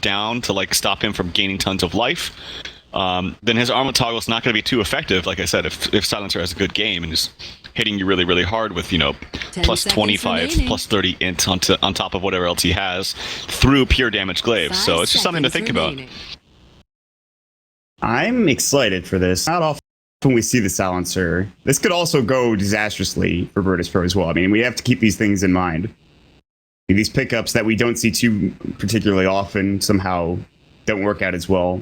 down to like stop him from gaining tons of life, then his armor toggle is not going to be too effective. Like I said, if Silencer has a good game and is hitting you really, really hard with, plus 25, remaining. Plus 30 int on top of whatever else he has through pure damage glaives. So it's just something to think remaining. About. I'm excited for this. Not often we see the Silencer. This could also go disastrously for Virtus Pro as well. I mean, we have to keep these things in mind. These pickups that we don't see too particularly often somehow don't work out as well.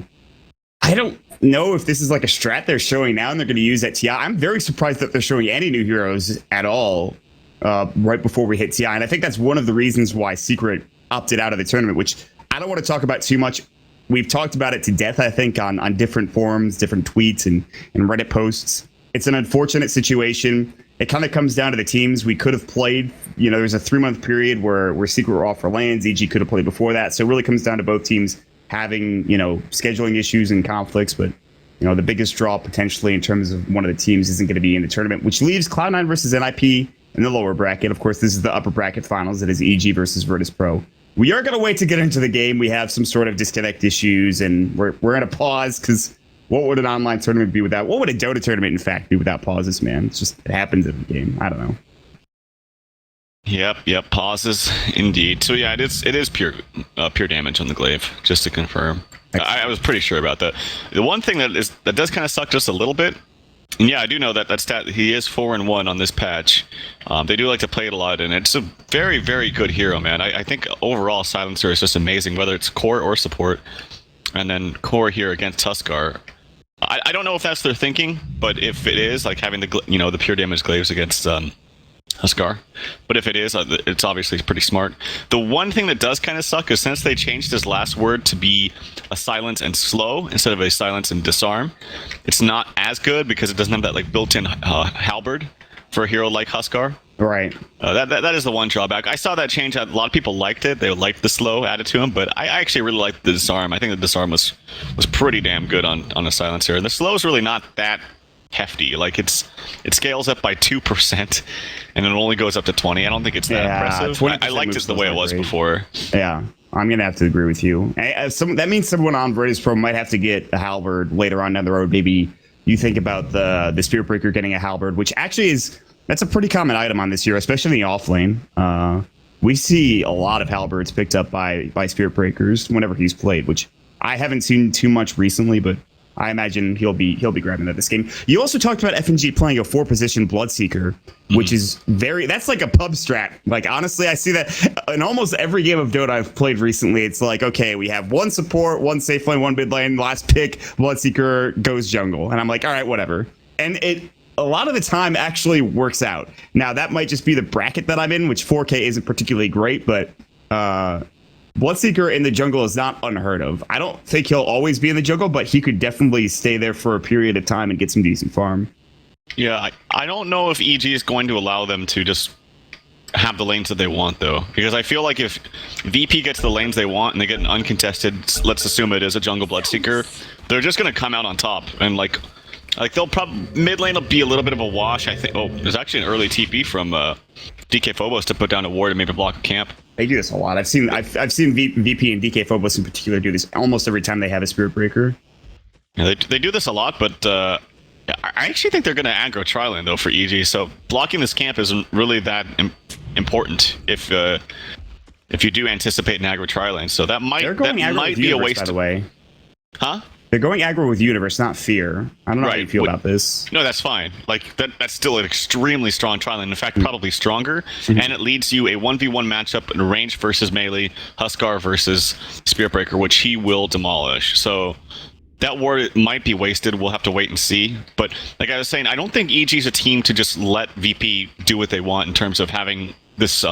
I don't know if this is like a strat they're showing now and they're going to use at TI. I'm very surprised that they're showing any new heroes at all right before we hit TI. And I think that's one of the reasons why Secret opted out of the tournament, which I don't want to talk about too much. We've talked about it to death, I think, on different forums, different tweets and Reddit posts. It's an unfortunate situation. It kind of comes down to the teams we could have played. There's a 3-month period where Secret were off for lanes. EG could have played before that. So it really comes down to both teams having, scheduling issues and conflicts. But, the biggest draw potentially in terms of one of the teams isn't going to be in the tournament, which leaves Cloud9 versus NIP in the lower bracket. Of course, this is the upper bracket finals. It is EG versus Virtus Pro. We are going to wait to get into the game. We have some sort of disconnect issues, and we're in a pause because what would an online tournament be without? What would a Dota tournament, in fact, be without pauses, man? It happens in the game. I don't know. Yep, pauses indeed. So yeah, it is pure damage on the glaive, just to confirm. I was pretty sure about that. The one thing that does kind of suck just a little bit, and yeah, I do know that stat. He is 4-1 on this patch. They do like to play it a lot, and it's a very, very good hero, man. I think overall Silencer is just amazing, whether it's core or support. And then core here against Tuskar. I don't know if that's their thinking, but if it is, like having the pure damage glaives against Tuskar, but if it is, it's obviously pretty smart. The one thing that does kind of suck is since they changed his last word to be a silence and slow instead of a silence and disarm, it's not as good because it doesn't have that like built-in halberd for a hero like Huskar. Right. That is the one drawback. I saw that change. A lot of people liked it. They liked the slow added to him, but I actually really liked the disarm. I think the disarm was pretty damn good on a silencer. And the slow is really not that hefty. Like it scales up by 2% and it only goes up to 20. I don't think it's that impressive. I liked it the way it was before. Yeah. I'm going to have to agree with you. That means someone on Virtus Pro might have to get a halberd later on down the road. Maybe you think about the Spirit Breaker getting a halberd, which actually that's a pretty common item on this hero, especially in the off lane. We see a lot of halberds picked up by Spirit Breakers whenever he's played, which I haven't seen too much recently, but I imagine he'll be grabbing that this game. You also talked about FNG playing a 4-position Bloodseeker, which is that's like a pub strat. Like, honestly, I see that in almost every game of Dota I've played recently. It's like, okay, we have one support, one safe lane, one mid lane, last pick, Bloodseeker goes jungle. And I'm like, all right, whatever. And it a lot of the time actually works out. Now, that might just be the bracket that I'm in, which 4K isn't particularly great, but Bloodseeker in the jungle is not unheard of. I don't think he'll always be in the jungle, but he could definitely stay there for a period of time and get some decent farm. Yeah, I don't know if EG is going to allow them to just have the lanes that they want, though. Because I feel like if VP gets the lanes they want and they get an uncontested, let's assume it is a jungle Bloodseeker, they're just going to come out on top. And like they'll probably, mid lane will be a little bit of a wash, I think. Oh, there's actually an early TP from DK Phobos to put down a ward and maybe block a camp. They do this a lot. I've seen VP and DK Phobos in particular do this almost every time they have a Spirit Breaker. Yeah, they do this a lot, but I actually think they're going to aggro Tri-Lane, though, for EG. So blocking this camp isn't really that important if you do anticipate an aggro Tri-Lane. So that might be a waste. By the way. Huh? They're going aggro with Universe, not Fear. I don't know how you feel about this. No, that's fine. Like that's still an extremely strong Tri-Lane. In fact, probably stronger. And it leads you a 1v1 matchup in range versus melee, Huskar versus Spirit Breaker, which he will demolish. So that ward might be wasted. We'll have to wait and see. But like I was saying, I don't think EG is a team to just let VP do what they want in terms of having this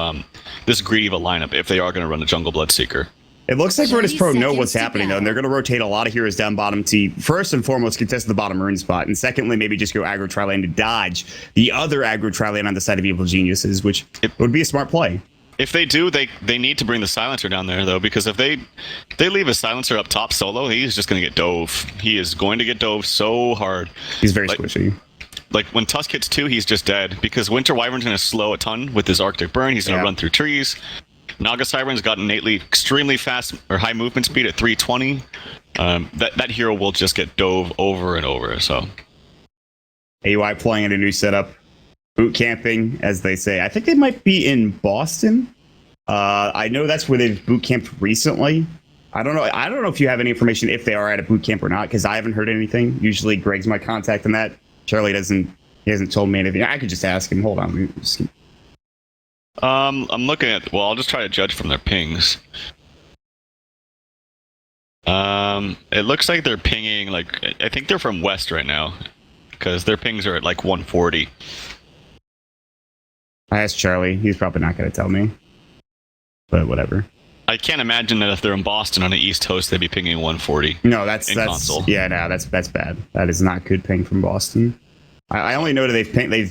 greedy of a lineup if they are going to run a jungle Bloodseeker. It looks like Virtus Pro know what's happening, though, and they're going to rotate a lot of heroes down bottom to, first and foremost, contest the bottom rune spot, and secondly, maybe just go aggro Tri-Lane to dodge the other aggro Tri-Lane on the side of Evil Geniuses, which would be a smart play. If they do, they need to bring the Silencer down there, though, because if they leave a Silencer up top solo, he's just going to get dove. He is going to get dove so hard. He's very squishy. Like, when Tusk hits 2, he's just dead, because Winter Wyvern's going to slow a ton with his Arctic Burn. He's going to run through trees. Naga Siren's got innately extremely fast or high movement speed at 320. That hero will just get dove over and over. So AUI playing in a new setup, boot camping, as they say. I think they might be in Boston. I know that's where they've boot camped recently. I don't know. I don't know if you have any information if they are at a boot camp or not, because I haven't heard anything. Usually Greg's my contact in that. Charlie doesn't. He hasn't told me anything. I could just ask him. Hold on. I'm looking at. Well, I'll just try to judge from their pings. It looks like they're pinging like I think they're from West right now, because their pings are at like 140. I asked Charlie. He's probably not going to tell me, but whatever. I can't imagine that if they're in Boston on the East Coast, they'd be pinging 140. No, that's console. Yeah, no, that's bad. That is not good ping from Boston. I only know that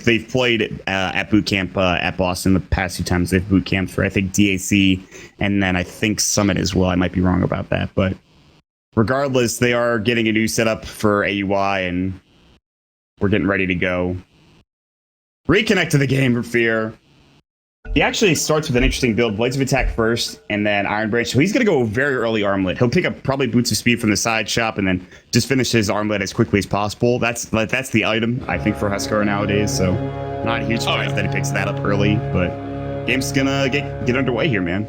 they've played at boot camp at Boston the past few times. They've boot camped for I think DAC and then I think Summit as well. I might be wrong about that, but regardless, they are getting a new setup for AUI and we're getting ready to go. Reconnect to the game for Fear. He actually starts with an interesting build. Blades of Attack first, and then Iron Branch. So he's going to go very early Armlet. He'll pick up probably Boots of Speed from the side shop, and then just finish his Armlet as quickly as possible. That's the item, I think, for Huskar nowadays. So not a huge surprise that he picks that up early, but game's going to get underway here, man.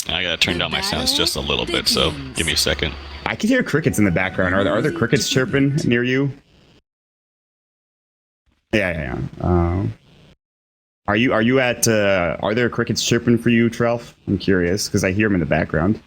I got to turn down my sounds just a little bit, so give me a second. I can hear crickets in the background. Are there crickets chirping near you? Yeah. Are you at? Are there crickets chirping for you, Trelf? I'm curious because I hear them in the background.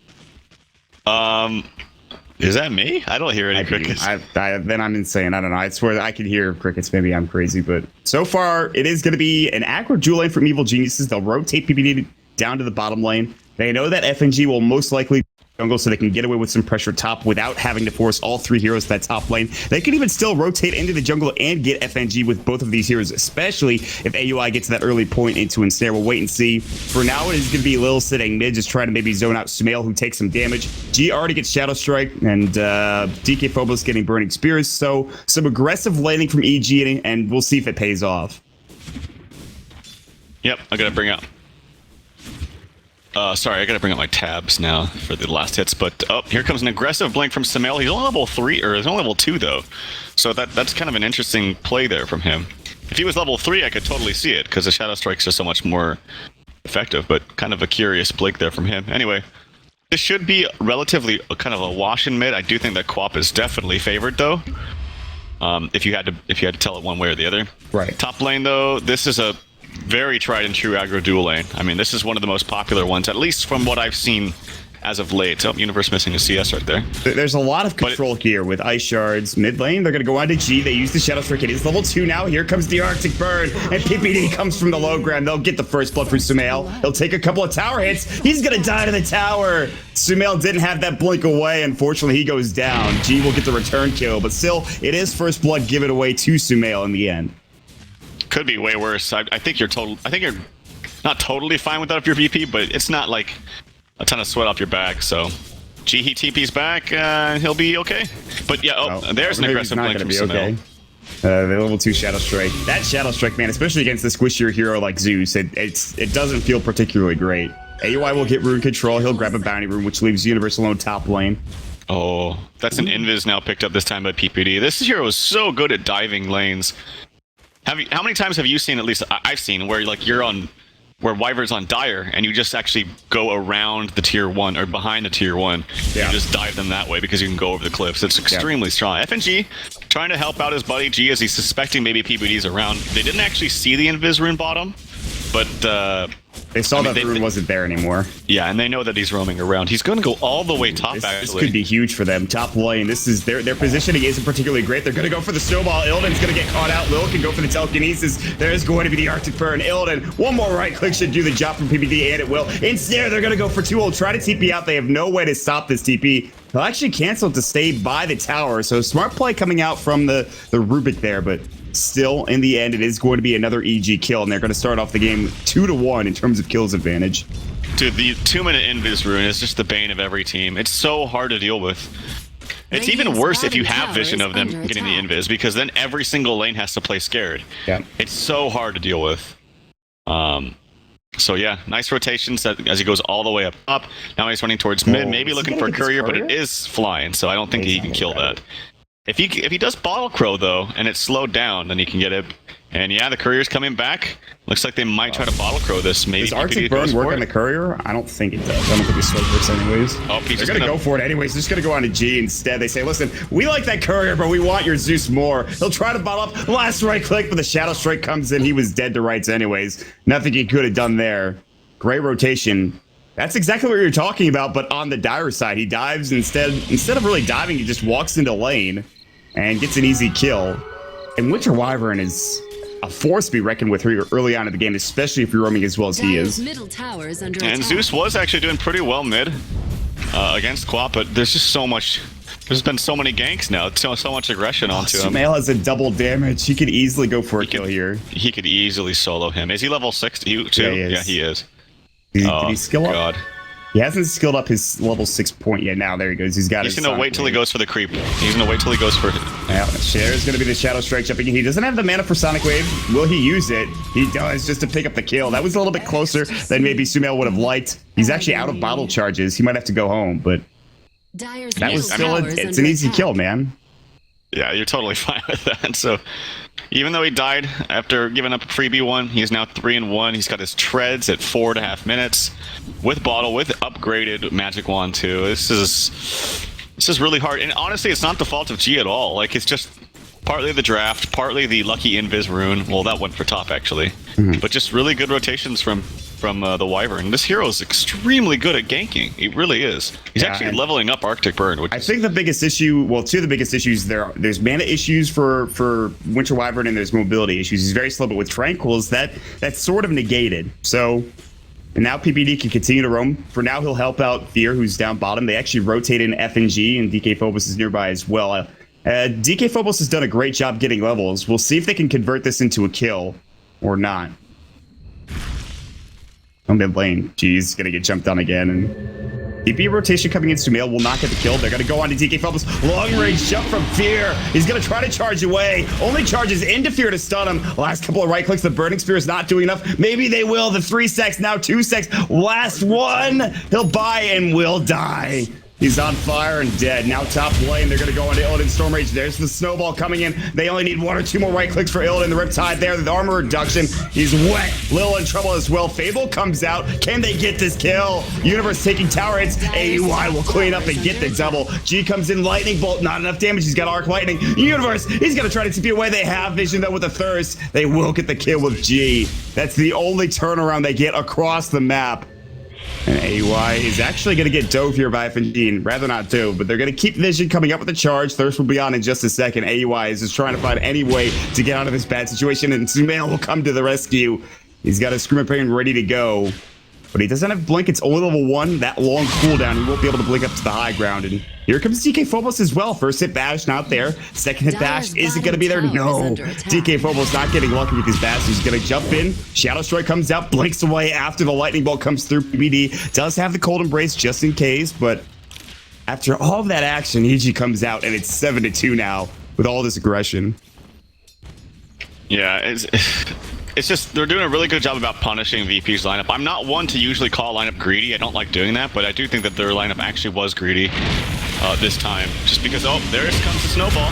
Is that me? I don't hear any crickets. Then I'm insane. I don't know. I swear I can hear crickets. Maybe I'm crazy, but so far it is going to be an aggro dual lane from Evil Geniuses. They'll rotate PPD down to the bottom lane. They know that FNG will most likely jungle, so they can get away with some pressure top without having to force all three heroes to that top lane. They can even still rotate into the jungle and get FNG with both of these heroes, especially if AUI gets to that early point into Ensnare. We'll wait and see. For now, it is going to be Lil sitting mid, just trying to maybe zone out Sumail, who takes some damage. G already gets Shadow Strike, and DK Phobos getting Burning Spears. So some aggressive laning from EG, and we'll see if it pays off. Yep, I gotta bring up. Sorry, I gotta bring up my tabs now for the last hits, but here comes an aggressive blink from Sumail. He's only level 3, or he's only level 2 though, so that's kind of an interesting play there from him. If he was level 3, I could totally see it, because the Shadow Strike's just so much more effective, but kind of a curious blink there from him. Anyway, this should be relatively kind of a wash in mid. I do think that Quap is definitely favored though, if you had to tell it one way or the other. Right. Top lane though, this is a very tried and true aggro dual lane. I mean, this is one of the most popular ones, at least from what I've seen as of late. Oh, Universe missing a CS right there. There's a lot of control here with Ice Shards. Mid lane, they're going to go on to G. They use the Shadow Strike. It is level 2 now. Here comes the Arctic Burn, and PPD comes from the low ground. They'll get the first blood for Sumail. He'll take a couple of tower hits. He's going to die to the tower. Sumail didn't have that blink away. Unfortunately, he goes down. G will get the return kill, but still, it is first blood given away to Sumail in the end. Could be way worse. I think you're not totally fine with that if you're VP, but it's not like a ton of sweat off your back. So G, he TP's back, he'll be okay. But yeah, there's an aggressive blink from Sumail. The level 2 Shadow Strike. That Shadow Strike, man, especially against the squishier hero like Zeus, it doesn't feel particularly great. AUI will get rune control. He'll grab a bounty rune, which leaves Universe alone top lane. Oh, that's an invis now picked up this time by PPD. This hero is so good at diving lanes. How many times have you seen, at least I've seen, where like you're on, where Wyvern's on Dire, and you just actually go around the tier 1, or behind the tier 1, yeah. and just dive them that way because you can go over the cliffs. It's extremely strong. FNG trying to help out his buddy G as he's suspecting maybe PPD's around. They didn't actually see the invis rune bottom, but they saw that the rune wasn't there anymore. Yeah, and they know that he's roaming around. He's going to go all the way top, This could be huge for them. Top lane. This is their positioning isn't particularly great. They're going to go for the snowball. Illidan's going to get caught out. Lil can go for the telekinesis. There's going to be the Arctic Burn. Illidan, one more right click should do the job from PPD, and it will. Instead, they're going to go for 2-ult. Try to TP out. They have no way to stop this TP. They'll actually cancel to stay by the tower. So smart play coming out from the Rubik there, but still, in the end, it is going to be another EG kill, and they're going to start off the game 2-1 in terms of kills advantage. Dude, the 2-minute invis rune is just the bane of every team. It's so hard to deal with. It's even worse if you have vision of them getting the invis, because then every single lane has to play scared. Yeah. It's so hard to deal with. So yeah, nice rotations as he goes all the way up. Now he's running towards mid, maybe looking for a courier, but it is flying, so I don't think he can kill that. If he does bottle crow though, and it's slowed down, then he can get it. And yeah, the courier's coming back. Looks like they might try to bottle crow this. Maybe does Arctic Burn work on the courier? I don't think it does. I don't think it slow works anyways. Oh, he's They're gonna go for it anyways. They're just gonna go on to G instead. They say, listen, we like that courier, but we want your Zeus more. He'll try to bottle up. Last right click, but the Shadow Strike comes in. He was dead to rights anyways. Nothing he could have done there. Great rotation. That's exactly what you're talking about, but on the dire side, he dives instead of really diving, he just walks into lane and gets an easy kill. And Winter Wyvern is a force to be reckoned with early on in the game, especially if you're roaming as well as he is. And Zeus was actually doing pretty well mid against Quap, but there's just so much. There's been so many ganks now, so much aggression onto him. Sumail has a double damage. He could easily go for a kill here. He could easily solo him. Is he level 6 too? Yeah, he is. Did he skill up? God. He hasn't skilled up his level 6 point yet. Now there he goes. He's gonna wait till he goes for the creep. He's gonna wait till he goes for. Yeah, Cher's gonna be the Shadow Strike jumping in. He doesn't have the mana for Sonic Wave. Will he use it? He does, just to pick up the kill. That was a little bit closer than maybe Sumail would have liked. He's actually out of bottle charges. He might have to go home, but that was still it's an easy kill, man. Yeah, you're totally fine with that. So, even though he died after giving up a freebie one, he's now 3-1. He's got his treads at 4.5 minutes with bottle, with upgraded magic wand too. This is really hard, and honestly, it's not the fault of G at all. Like, it's just partly the draft, partly the lucky invis rune. Well, that went for top actually, but just really good rotations from the Wyvern. This hero is extremely good at ganking. He really is. He's actually leveling up Arctic Burn. I think the biggest issue, well, two of the biggest issues there's mana issues for Winter Wyvern, and there's mobility issues. He's very slow, but with Tranquils, that's sort of negated. So, and now PPD can continue to roam. For now, he'll help out Fear, who's down bottom. They actually rotate in FNG, and DK Phobos is nearby as well. DK Phobos has done a great job getting levels. We'll see if they can convert this into a kill or not. Mid lane, G's gonna get jumped on again, and DP rotation coming in. Sumail will not get the kill. They're gonna go on to DK Phobos. Long range jump from Fear. He's gonna try to charge away. Only charges into Fear to stun him. Last couple of right clicks. The Burning Spear is not doing enough. Maybe they will. The 3 secs, now 2 secs. Last one. He'll buy and will die. He's on fire and dead. Now top lane, they're going to go into Illidan Storm Rage. There's the snowball coming in. They only need 1 or 2 more right clicks for Illidan. The Riptide there, the armor reduction. He's wet. Lil in trouble as well. Fable comes out. Can they get this kill? Universe taking tower hits. AUI will clean up and get the double. G comes in, lightning bolt. Not enough damage. He's got arc lightning. Universe, he's going to try to TP away. They have vision though with the thirst. They will get the kill with G. That's the only turnaround they get across the map. And AUI is actually going to get dove here by FNG. Rather not dove, but they're going to keep Vision coming up with the charge. Thirst will be on in just a second. AUI is just trying to find any way to get out of this bad situation, and Sumail will come to the rescue. He's got a Screamer Pain ready to go, but he doesn't have Blink. It's only level 1. That long cooldown, he won't be able to blink up to the high ground. And here comes DK Phobos as well. First hit bash, not there. Second hit bash, is it going to be there? No. DK Phobos not getting lucky with his bash. He's going to jump in. Shadow Strike comes out, blinks away after the lightning bolt comes through. PBD does have the cold embrace just in case, but after all of that action, EG comes out, and it's 7-2 now with all this aggression. Yeah, it's just they're doing a really good job about punishing VP's lineup. I'm not one to usually call lineup greedy. I don't like doing that, but I do think that their lineup actually was greedy this time. Just because, oh, there comes the snowball.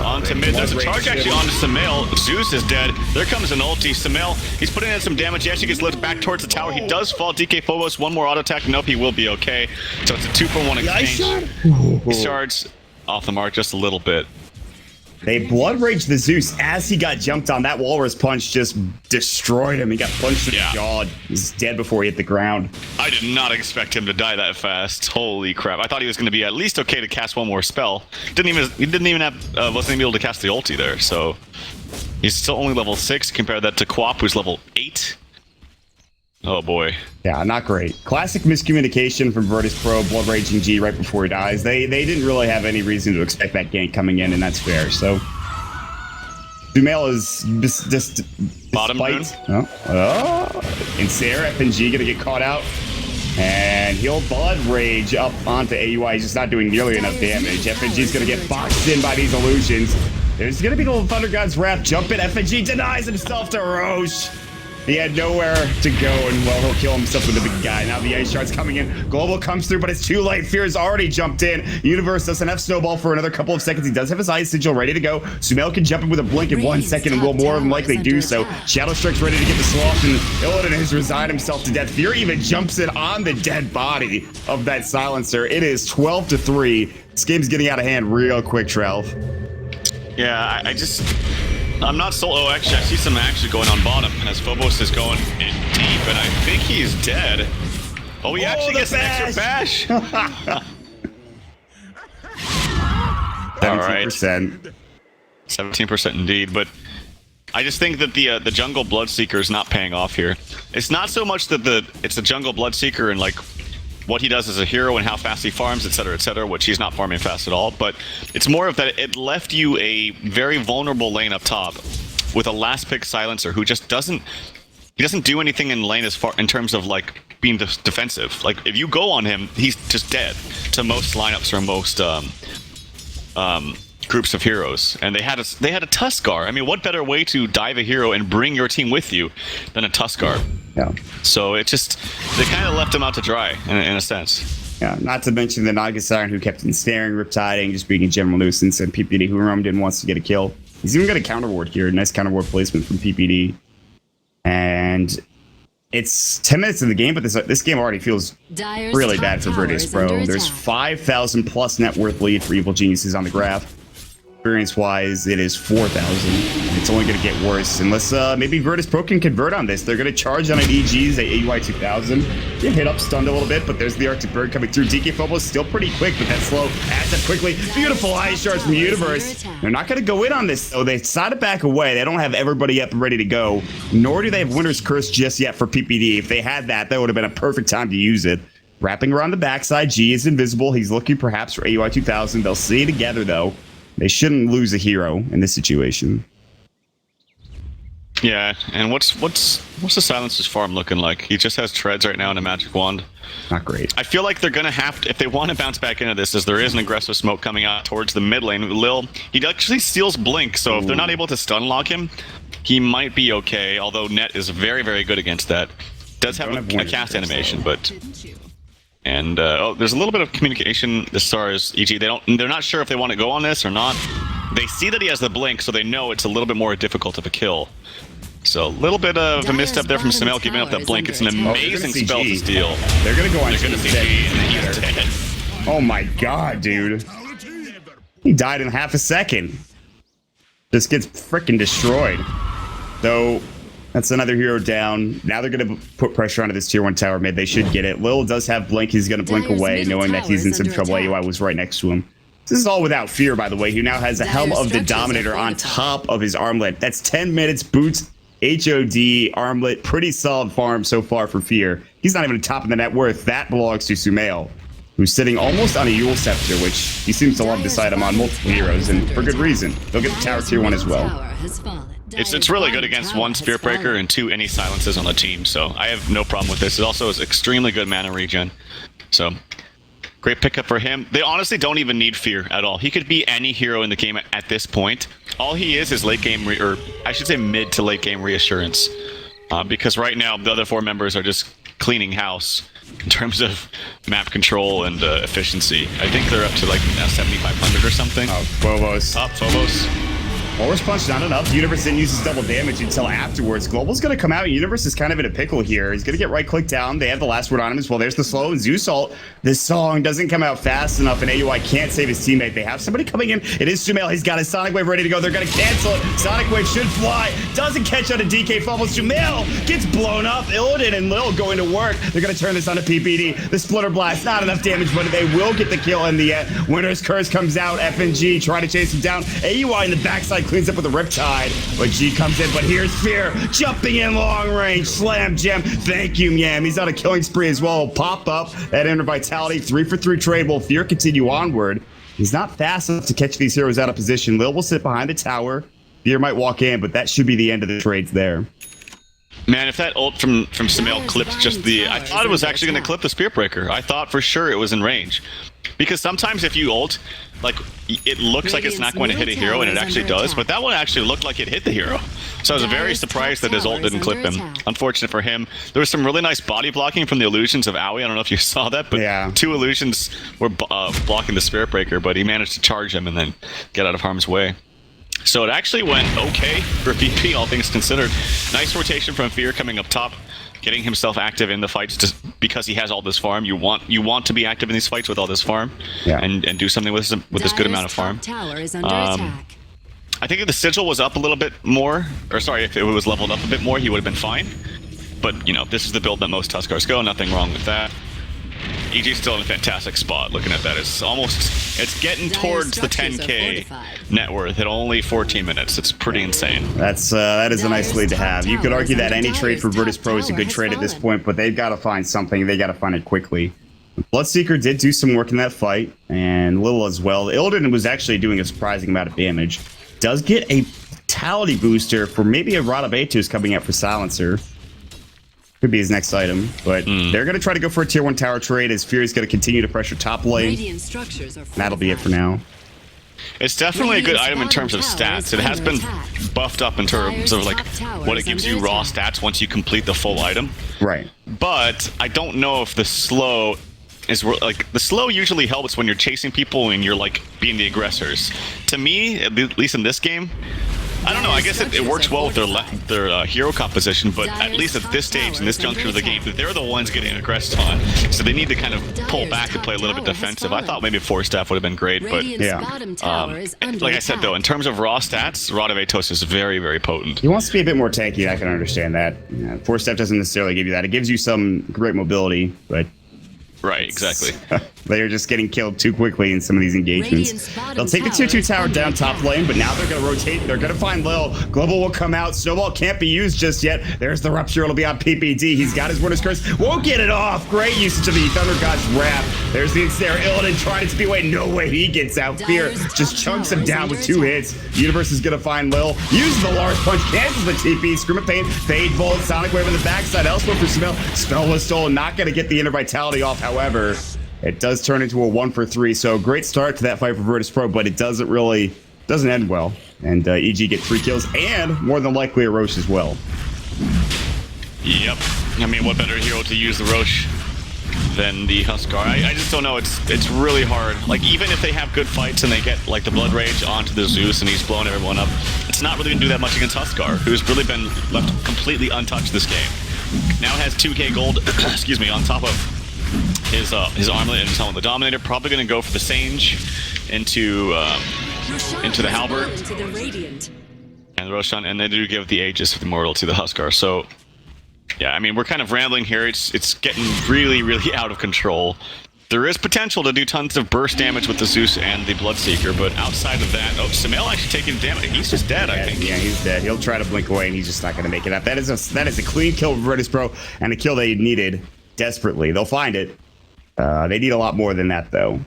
Onto mid. There's a charge actually onto Sumail. Zeus is dead. There comes an ulti. Sumail, he's putting in some damage. He actually gets lifted back towards the tower. He does fall. DK Phobos, 1 more auto attack. Nope, he will be okay. So it's a 2-for-1 exchange. He charged off the mark just a little bit. They blood raged the Zeus as he got jumped on. That walrus punch just destroyed him. He got punched in the jaw. He's dead before he hit the ground. I did not expect him to die that fast. Holy crap! I thought he was going to be at least okay to cast 1 more spell. He wasn't even able to cast the ulti there. So he's still only level 6. Compare that to Quap, who's level 8. Oh boy. Yeah, not great. Classic miscommunication from Virtus Pro, blood raging G right before he dies. They didn't really have any reason to expect that gank coming in, and that's fair. So Sumail is just bottom moon. And Sarah FNG gonna get caught out, and he'll blood rage up onto AUI. He's just not doing nearly enough damage. FNG's gonna get boxed in by these illusions. There's gonna be the Thunder God's Wrath jump in. FNG denies himself to Roche. He had nowhere to go, and well, he'll kill himself with the big guy. Now the ice shard's coming in. Global comes through, but it's too late. Fear's already jumped in. Universe doesn't have Snowball for another couple of seconds. He does have his Ice Sigil ready to go. Sumail can jump in with a blink in 1 second and will more than likely do so. Shadow Strike's ready to get the sloth, and Illidan has resigned himself to death. Fear even jumps in on the dead body of that silencer. It is 12-3. This game's getting out of hand real quick, Trelv. Yeah, I'm not so. Oh, actually, I see some action going on bottom as Phobos is going in deep, and I think he's dead. Oh, he actually gets an extra bash. 17%. 17% indeed, but I just think that the jungle Bloodseeker is not paying off here. It's not so much that it's a jungle Bloodseeker and like what he does as a hero and how fast he farms, etc., which he's not farming fast at all, but it's more of that it left you a very vulnerable lane up top with a last pick silencer who just doesn't do anything in lane as far in terms of like being defensive. Like if you go on him, he's just dead to most lineups or most groups of heroes. And they had a Tuskar. I mean, what better way to dive a hero and bring your team with you than a Tuskar? Yeah. So it just, they kind of left him out to dry in a sense. Yeah, not to mention the Naga Siren who kept ensnaring, riptiding, just being a general nuisance, and PPD who roamed in wants to get a kill. He's even got a counter ward here. Nice counter ward placement from PPD. And it's 10 minutes in the game, but this game already feels really bad for Virtus Pro. There's 5,000 plus net worth lead for Evil Geniuses on the graph. Experience-wise, it is 4,000. It's only going to get worse unless maybe Virtus Pro can convert on this. They're going to charge on an EG's at AUI 2000. Get hit up, stunned a little bit, but there's the Arctic Bird coming through. DK Phobos still pretty quick, but that slow adds up quickly. Beautiful ice shards from Universe. They're not going to go in on this, though. They decided to back away. They don't have everybody up and ready to go, nor do they have Winter's Curse just yet for PPD. If they had that, that would have been a perfect time to use it. Wrapping around the backside, G is invisible. He's looking perhaps for AUI 2000. They'll stay together, though. They shouldn't lose a hero in this situation. Yeah, and what's the Silencer's farm looking like? He just has treads right now and a magic wand. Not great. I feel like they're gonna have to, if they want to bounce back into this, as there is an aggressive smoke coming out towards the mid lane. Lil, he actually steals Blink, so if they're not able to stun lock him, he might be okay. Although Net is very, very good against that. Does have a cast animation, but. And there's a little bit of communication as far as EG. They're not sure if they want to go on this or not. They see that he has the blink, so they know it's a little bit more difficult of a kill. So a little bit of a misstep there from Sumail giving up that blink. It's an amazing spell to steal. They're gonna go on. They're gonna see G, and he's dead. Oh my god, dude! He died in half a second. Just gets freaking destroyed. So. That's another hero down. Now they're going to put pressure onto this tier 1 tower mid. They should get it. Lil does have blink. He's going to blink away, knowing that he's in some trouble. AUI was right next to him. This is all without Fear, by the way, who now has the Helm of the Dominator on top of his armlet. That's 10 minutes, boots, HOD, armlet. Pretty solid farm so far for Fear. He's not even top of the net worth. That belongs to Sumail, who's sitting almost on a Yule Scepter, which he seems to love this item on multiple heroes, and for good reason. They'll get the tower tier 1 as well. It's really good against 1 Spear Breaker and 2 any silences on the team, so I have no problem with this. It also is extremely good mana regen, so great pickup for him. They honestly don't even need Fear at all. He could be any hero in the game at this point. All he is late game, or I should say mid to late game reassurance, because right now the other 4 members are just cleaning house in terms of map control and efficiency. I think they're up to like 7,500 or something. Oh, Phobos. Up, Phobos. Force Punch, not enough. Universe didn't use his double damage until afterwards. Global's going to come out. Universe is kind of in a pickle here. He's going to get right-click down. They have the last word on him as well. There's the slow and Zeus ult. This song doesn't come out fast enough, and AUI can't save his teammate. They have somebody coming in. It is Sumail. He's got his Sonic Wave ready to go. They're going to cancel it. Sonic Wave should fly. Doesn't catch on a DK fumble. Sumail gets blown up. Illidan and Lil going to work. They're going to turn this on to PPD. The Splitter Blast, not enough damage, but they will get the kill in the end. Winter's Curse comes out. FNG trying to chase him down. AUI in the backside cleans up with a Riptide. But G comes in, but here's Fear jumping in long range. Slam gem. Thank you, Yam. He's on a killing spree as well. Pop up that Inner Vitality. 3 for 3 trade. Will Fear continue onward? He's not fast enough to catch these heroes out of position. Lil will sit behind the tower. Fear might walk in, but that should be the end of the trades there. Man, if that ult from Sumail clipped just the... I thought it was actually going to clip the Spirit Breaker. I thought for sure it was in range. Because sometimes if you ult, like, it looks like it's not going to hit a hero, and it actually does, but that one actually looked like it hit the hero. So I was very surprised that his ult didn't clip him. Unfortunate for him. There was some really nice body blocking from the illusions of Aoi. I don't know if you saw that, but yeah. 2 illusions were blocking the Spirit Breaker, but he managed to charge him and then get out of harm's way. So it actually went okay for VP, all things considered. Nice rotation from Fear coming up top, getting himself active in the fights just because he has all this farm. You want to be active in these fights with all this farm, and do something with this good amount of farm. Tower is under attack. I think if the sigil was up a little bit more, or sorry, if it was leveled up a bit more, he would have been fine. But you know, this is the build that most Tuskars go. Nothing wrong with that. EG's still in a fantastic spot. Looking at that, it's getting towards the 10k net worth at only 14 minutes. It's pretty insane. That is a nice lead to have. You could argue that any trade for Virtus Pro is a good trade at this point, but they've got to find something. They got to find it quickly. Bloodseeker did do some work in that fight, and Lil as well. Illidan was actually doing a surprising amount of damage. Does get a vitality booster for maybe a Rod of Atos coming out for Silencer. Could be his next item, but they're going to try to go for a tier 1 tower trade as Fury's going to continue to pressure top lane. That'll be it for now. It's definitely a good item in terms of stats. It has been buffed up in terms of like what it gives you raw stats once you complete the full item. Right. But I don't know if the slow is like the slow usually helps when you're chasing people and you're like being the aggressors. To me, at least in this game, I don't know. I guess it works well with their hero composition, but at least at this stage, in this juncture of the game, they're the ones getting aggressed on. So they need to kind of pull back and play a little bit defensive. I thought maybe 4 staff would have been great, but yeah. Like I said, though, in terms of raw stats, Rod of Atos is very, very potent. He wants to be a bit more tanky. I can understand that. 4 staff doesn't necessarily give you that. It gives you some great mobility, but... Right, exactly. They're just getting killed too quickly in some of these engagements. They'll take the tier 2 tower down top lane, but now they're going to rotate. They're going to find Lil. Global will come out. Snowball can't be used just yet. There's the Rupture. It'll be on PPD. He's got his Witness Curse. Won't get it off. Great usage of the Thunder God's Wrath. There's the Ensnare. Illidan trying to speed away. No way he gets out. Fear just chunks him down with 2 hits. Universe is going to find Lil. Uses the large punch. Cancels the TP. Scream of Pain. Fade Bolt. Sonic Wave on the backside. Elsewhere for Spell. Spell was stolen. Not going to get the Inner Vitality off, however. It does turn into a 1 for 3, so great start to that fight for Virtus Pro, but it doesn't end well. And EG get 3 kills and more than likely a Roche as well. Yep. I mean, what better hero to use the Roche than the Huskar? I just don't know. It's really hard. Like, even if they have good fights and they get like the Blood Rage onto the Zeus and he's blowing everyone up, it's not really gonna do that much against Huskar, who's really been left completely untouched this game. Now has 2k gold, excuse me, on top of his armlet and Helmet the Dominator. Probably going to go for the Sage into the Halberd and the Roshan, and they do give the Aegis of the Immortal to the Huskar. So yeah, I mean, we're kind of rambling here. It's getting really, really out of control. There is potential to do tons of burst damage with the Zeus and the Bloodseeker, but outside of that, Sumail actually taking damage. He's just dead, I think. Yeah, he's dead. He'll try to blink away, and he's just not going to make it up. That is a clean kill for Virtus Pro, and a kill they needed desperately. They'll find it. They need a lot more than that, though.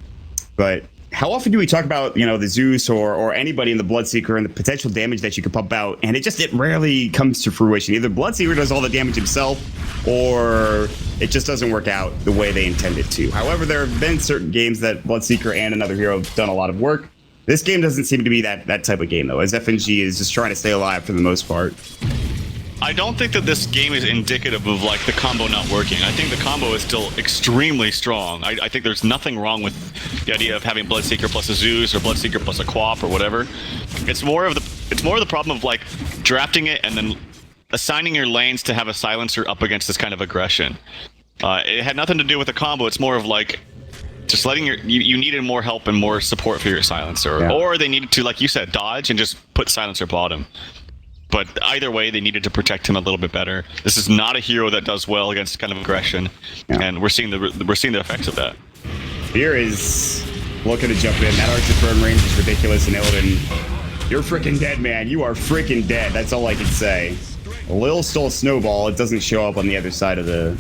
But how often do we talk about, the Zeus or anybody in the Bloodseeker and the potential damage that you could pump out? And it rarely comes to fruition. Either Bloodseeker does all the damage himself, or it just doesn't work out the way they intended to. However, there have been certain games that Bloodseeker and another hero have done a lot of work. This game doesn't seem to be that type of game, though, as FNG is just trying to stay alive for the most part. I don't think that this game is indicative of like the combo not working. I think the combo is still extremely strong. I think there's nothing wrong with the idea of having Bloodseeker plus a Zeus or Bloodseeker plus a Quap or whatever. It's more of the problem of like drafting it and then assigning your lanes to have a silencer up against this kind of aggression. It had nothing to do with the combo. It's more of like just letting you needed more help and more support for your silencer, or they needed to, like you said, dodge and just put silencer bottom. But either way, they needed to protect him a little bit better. This is not a hero that does well against kind of aggression, and we're seeing the effects of that. Fear is looking to jump in. That Archer burn range is ridiculous, and Illidan, you're freaking dead, man. You are freaking dead. That's all I can say. Lil stole Snowball. It doesn't show up on the other side of the...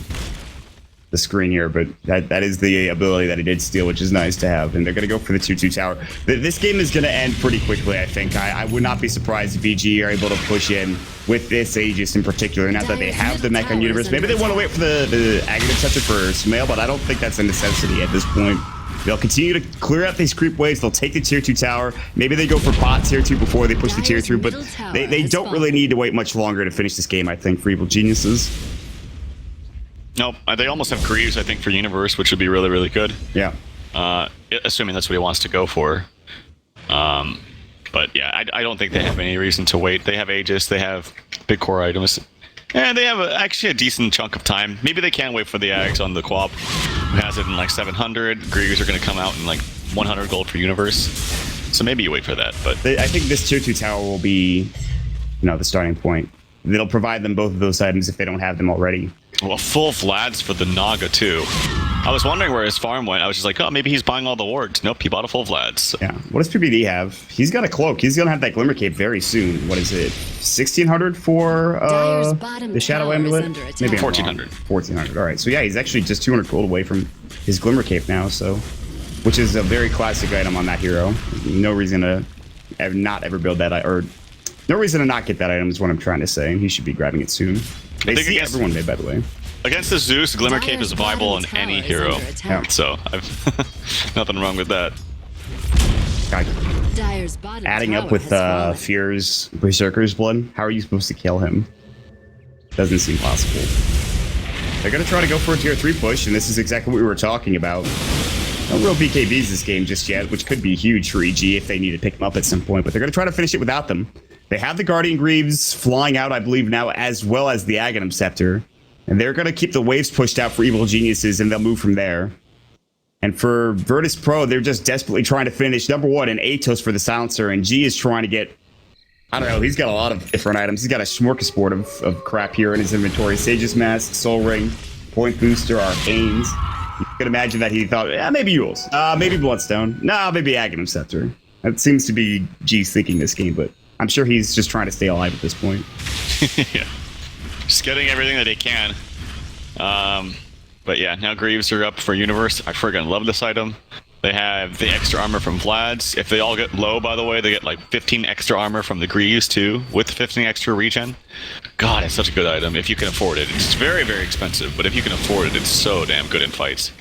It doesn't show up on the other side of the map. But Illidan is looking to jump in. That Archer burn range is ridiculous, and Illidan, you're freaking dead, man. You are freaking dead. That's all I can say. Lil stole Snowball. It doesn't show up on the other side of the the screen here, but that is the ability that he did steal, which is nice to have. And they're going to go for the 2-2 tower. This game is going to end pretty quickly, I think. I would not be surprised if EG are able to push in with this Aegis in particular. Now that they have the mech on Universe, maybe they want to wait for the Aghanim Scepter for Smail, but I don't think that's a necessity at this point. They'll continue to clear out these creep waves. They'll take the tier 2 tower. Maybe they go for bot tier 2 before they push the tier 3, but they don't really need to wait much longer to finish this game, I think, for Evil Geniuses. Nope, they almost have Greaves, I think, for Universe, which would be really, really good. Yeah. Assuming that's what he wants to go for. But yeah, I don't think they have any reason to wait. They have Aegis, they have big core items, and they have actually a decent chunk of time. Maybe they can wait for the Ags on the Quab, who has it in like 700. Greaves are going to come out in like 100 gold for Universe. So maybe you wait for that. But I think this tier 2 tower will be, the starting point. They'll provide them both of those items if they don't have them already. Well, full Vlad's for the Naga, too. I was wondering where his farm went. I was just like, oh, maybe he's buying all the wards. Nope, he bought a full Vlad's. So. Yeah. What does PBD have? He's got a cloak. He's going to have that Glimmer Cape very soon. What is it? 1,600 for the Shadow Amulet? Maybe 1,400. 1,400. All right. So, yeah, he's actually just 200 gold away from his Glimmer Cape now, so... Which is a very classic item on that hero. No reason to not ever build that... Or no reason to not get that item is what I'm trying to say. And he should be grabbing it soon. They see everyone made, by the way. Against the Zeus, Glimmer Cape is viable on any hero. Yeah. So, I've nothing wrong with that. God. Adding up with Fear's Berserker's Blood, how are you supposed to kill him? Doesn't seem possible. They're going to try to go for a tier 3 push, and this is exactly what we were talking about. No real BKBs this game just yet, which could be huge for EG if they need to pick them up at some point, but they're going to try to finish it without them. They have the Guardian Greaves flying out, I believe, now, as well as the Aghanim Scepter. And they're going to keep the waves pushed out for Evil Geniuses, and they'll move from there. And for Virtus Pro, they're just desperately trying to finish, number one, an Atos for the Silencer, and G is trying to get... I don't know, he's got a lot of different items. He's got a smorgasbord of crap here in his inventory. Sage's Mask, Soul Ring, Point Booster, Arcanes. You can imagine that he thought, yeah, maybe Yules. Maybe Bloodstone. No, maybe Aghanim Scepter. That seems to be G's thinking this game, but I'm sure he's just trying to stay alive at this point. Yeah. Just getting everything that he can. But yeah, now Greaves are up for Universe. I friggin' love this item. They have the extra armor from Vlad's. If they all get low, by the way, they get like 15 extra armor from the Greaves too, with 15 extra regen. God, it's such a good item if you can afford it. It's very, very expensive, but if you can afford it, it's so damn good in fights.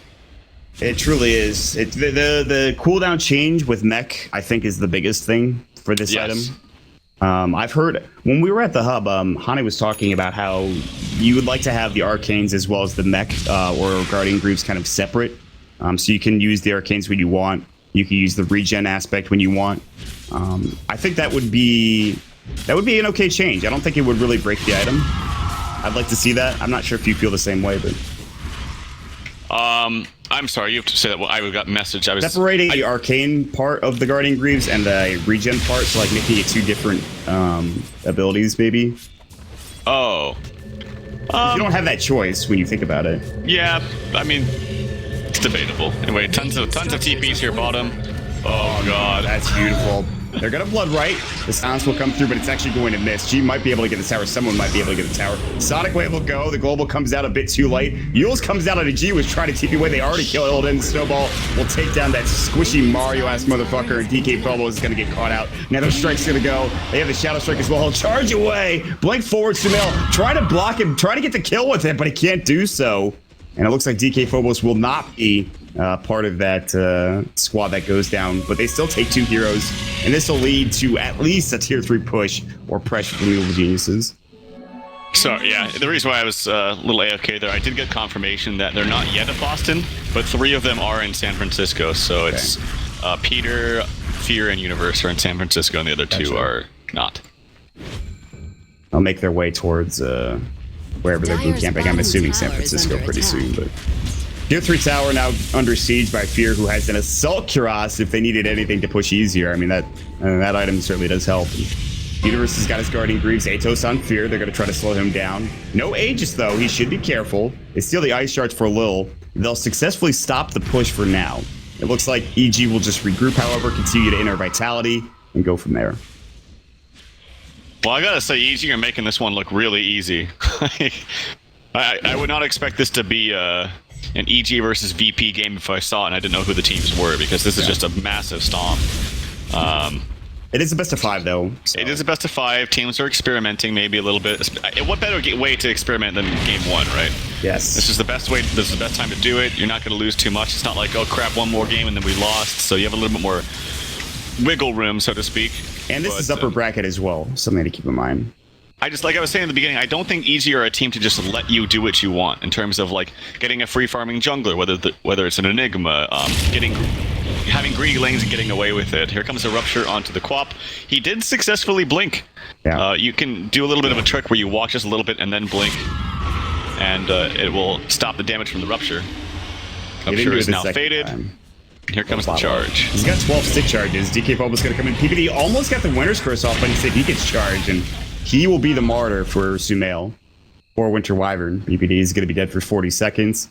It truly is. The cooldown change with mech, I think, is the biggest thing for this item. I've heard when we were at the hub, Hane was talking about how you would like to have the arcanes as well as the mech or guardian groups kind of separate, so you can use the arcanes when you want. You can use the regen aspect when you want. I think that would be an okay change. I don't think it would really break the item. I'd like to see that. I'm not sure if you feel the same way, but I'm sorry, you have to say that. Well, I got message. I was separating the arcane part of the Guardian Greaves and the regen part, so like making it two different abilities, maybe. Oh. You don't have that choice when you think about it. Yeah, I mean, it's debatable. Anyway, tons of TPs here bottom. Oh god, that's beautiful. They're gonna blood right. The silence will come through, but it's actually going to miss. G might be able to get the tower. Someone might be able to get the tower. Sonic Wave will go. The global comes out a bit too late. Yules comes out, and G was trying to TP away. They already killed it. And Snowball will take down that squishy Mario-ass motherfucker. And DK Bobo is gonna get caught out. Nether Strike's gonna go. They have the Shadow Strike as well. He'll charge away. Blink forward, Sunil. Try to block him. Try to get the kill with it, but he can't do so. And it looks like DK Phobos will not be part of that squad that goes down, but they still take two heroes, and this will lead to at least a tier 3 push or pressure from the Evil Geniuses. So yeah, the reason why I was a little AFK there, I did get confirmation that they're not yet at Boston, but 3 of them are in San Francisco. So okay. It's Peter, Fear, and Universe are in San Francisco, and the other two are not. They'll make their way towards wherever they're boot camping. I'm assuming San Francisco pretty soon, but Tier 3 tower now under siege by Fear, who has an Assault Cuirass if they needed anything to push easier. I mean, that item certainly does help. Universe has got his Guardian Greaves, Atos on Fear. They're going to try to slow him down. No Aegis, though. He should be careful. They steal the Ice Shards for Lil. They'll successfully stop the push for now. It looks like EG will just regroup, however, continue to enter Vitality, and go from there. Well, I gotta say, EG are making this one look really easy. I would not expect this to be an EG versus VP game if I saw it and I didn't know who the teams were, because this is just a massive stomp. It is a best of 5, though. So. It is a best of 5. Teams are experimenting maybe a little bit. What better way to experiment than game 1, right? Yes. This is the best way. This is the best time to do it. You're not going to lose too much. It's not like, oh crap, one more game and then we lost. So you have a little bit more wiggle room, so to speak. And this is upper bracket as well. Something to keep in mind. Like I was saying in the beginning, I don't think EG are a team to just let you do what you want in terms of like getting a free farming jungler, whether it's an Enigma, having greedy lanes and getting away with it. Here comes a Rupture onto the Quap. He did successfully blink. Yeah. You can do a little bit of a trick where you walk just a little bit and then blink, and it will stop the damage from the Rupture. Rupture is now faded. Here comes the charge. He's got 12 stick charges. DK Phobos going to come in. PPD almost got the Winter's Curse off, but instead he gets charged, and he will be the martyr for Sumail or Winter Wyvern. PPD is going to be dead for 40 seconds.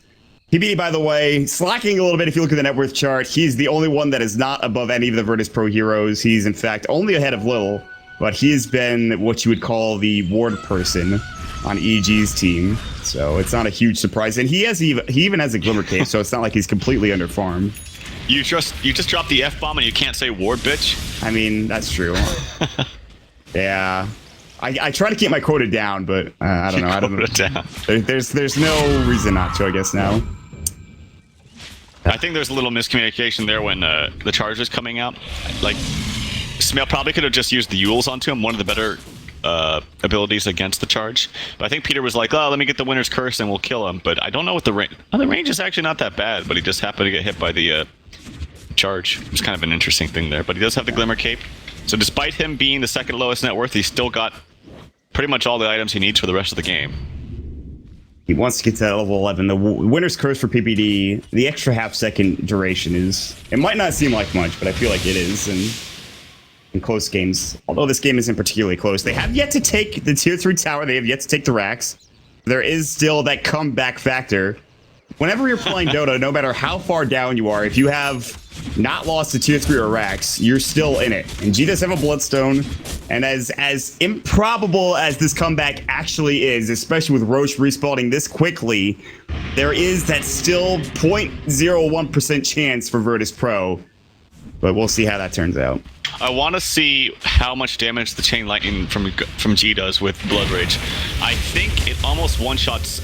PPD, by the way, slacking a little bit if you look at the net worth chart. He's the only one that is not above any of the Virtus Pro heroes. He's, in fact, only ahead of Lil, but he has been what you would call the ward person on EG's team. So it's not a huge surprise. And he even has a Glimmer Cape, so it's not like he's completely under farm. You just dropped the F-bomb and you can't say ward, bitch? I mean, that's true. Yeah. I try to keep my quota down, but I don't know. I don't know. There's no reason not to, I guess, now. I think there's a little miscommunication there when the charge was coming out. Like, Sumail probably could have just used the Yules onto him, one of the better abilities against the charge. But I think Peter was like, oh, let me get the Winter's Curse and we'll kill him. But I don't know what the range... Oh, the range is actually not that bad, but he just happened to get hit by the charge. It was kind of an interesting thing there. But he does have the Glimmer Cape. So despite him being the second lowest net worth, he's still got pretty much all the items he needs for the rest of the game. He wants to get to that level 11. The Winter's Curse for PPD, the extra half-second duration is... It might not seem like much, but I feel like it is. And in close games, although this game isn't particularly close, they have yet to take the Tier 3 tower. They have yet to take the racks. There is still that comeback factor. Whenever you're playing Dota, no matter how far down you are, if you have not lost to Tier 3 or racks, you're still in it. And G does have a Bloodstone, and as improbable as this comeback actually is, especially with Roche respawning this quickly, there is that still 0.01% chance for Virtus Pro. But we'll see how that turns out. I want to see how much damage the Chain Lightning from G does with Blood Rage. I think it almost one-shots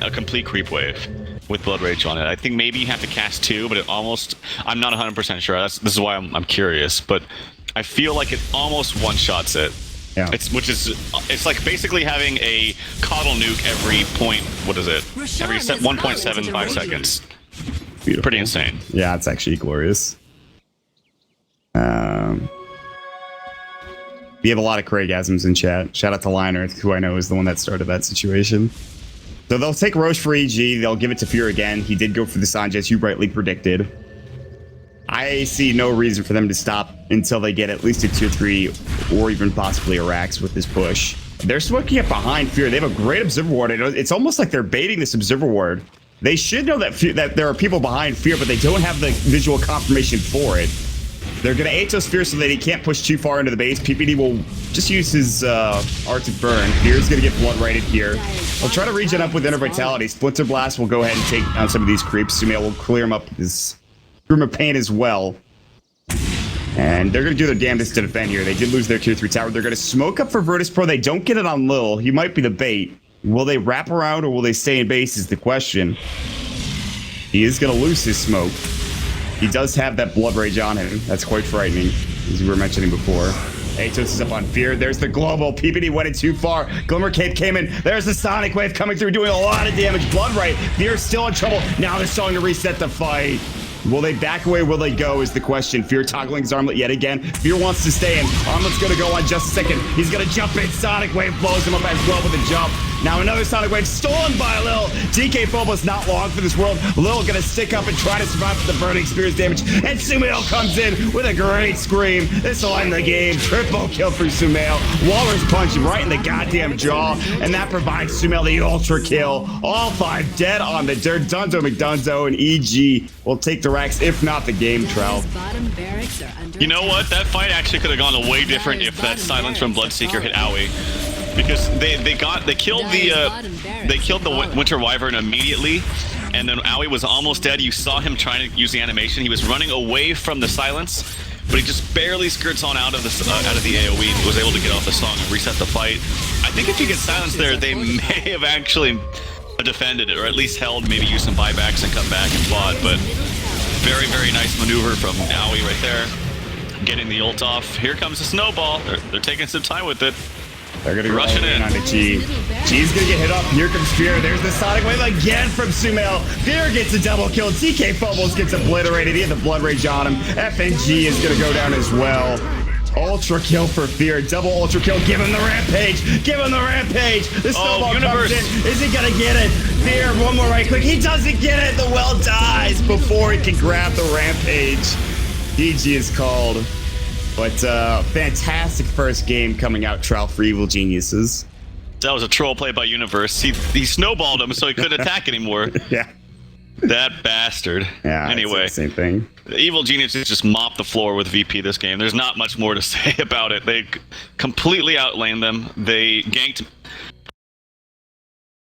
a complete creep wave with Blood Rage on it. I think maybe you have to cast 2, but it almost... I'm not 100% sure. This is why I'm curious, but I feel like it almost one-shots it. Yeah. It's like basically having a coddle nuke every point... What is it? Every 1.75 seconds. Beautiful. Pretty insane. Yeah, it's actually glorious. We have a lot of Craigasms in chat. Shout out to Liner, who I know is the one that started that situation. So they'll take Roche for EG. They'll give it to Fear again. He did go for the Sanjay, as you rightly predicted. I see no reason for them to stop until they get at least a Tier 3 or even possibly a Rax with this push. They're smoking it behind Fear. They have a great Observer Ward. It's almost like they're baiting this Observer Ward. They should know that there are people behind Fear, but they don't have the visual confirmation for it. They're going to Atos Fear so that he can't push too far into the base. PPD will just use his Arctic Burn. Fear's going to get blood righted here. He'll try to regen up with Inner Vitality. Splinter Blast will go ahead and take down some of these creeps. Sumail will clear him up his Room of Pain as well. And they're going to do their damnedest to defend here. They did lose their Tier 3 tower. They're going to smoke up for Virtus Pro. They don't get it on Lil. He might be the bait. Will they wrap around or will they stay in base is the question. He is going to lose his smoke. He does have that Blood Rage on him. That's quite frightening, as we were mentioning before. Atos is up on Fear. There's the global. PPD went in too far. Glimmer Cape came in. There's the Sonic Wave coming through, doing a lot of damage. Blood Right. Fear's still in trouble. Now they're starting to reset the fight. Will they back away? Will they go is the question. Fear toggling his armlet yet again. Fear wants to stay in. Armlet's going to go on just a second. He's going to jump in. Sonic Wave blows him up as well with a jump. Now another Sonic Wave stolen by Lil. DK Phobos not long for this world. Lil going to stick up and try to survive with the burning experience damage. And Sumail comes in with a great scream. This will end the game. Triple kill for Sumail. Walrus punch right in the goddamn jaw. And that provides Sumail the ultra kill. All 5 dead on the dirt. Dunzo McDunzo and EG will take the racks, if not the game, Trout. You know what? That fight actually could have gone way different if that silence from Bloodseeker hit Owie. Because they killed the Winter Wyvern immediately, and then Owie was almost dead. You saw him trying to use the animation. He was running away from the silence, but he just barely skirts on out of the AoE and was able to get off the song and reset the fight. I think if you get silenced there, they may have actually defended it, or at least held, maybe use some buybacks and come back and fought, but very, very nice maneuver from Owie right there. Getting the ult off. Here comes the snowball. They're taking some time with it. They're going to go rushing in on to G. G's going to get hit up. Here comes Fear. There's the Sonic Wave again from Sumail. Fear gets a double kill. TK Fumbles gets obliterated. He had the Blood Rage on him. FNG is going to go down as well. Ultra kill for Fear. Double ultra kill. Give him the rampage. Give him the rampage. The snowball comes in. Is he going to get it? Fear, one more right click. He doesn't get it. The well dies before he can grab the rampage. GG is called. But fantastic first game coming out, Trout for Evil Geniuses. That was a troll play by Universe. He snowballed him so he couldn't attack anymore. Yeah. That bastard. Yeah. Anyway, Same thing. The Evil Geniuses just mopped the floor with VP this game. There's not much more to say about it. They completely outlaned them. They ganked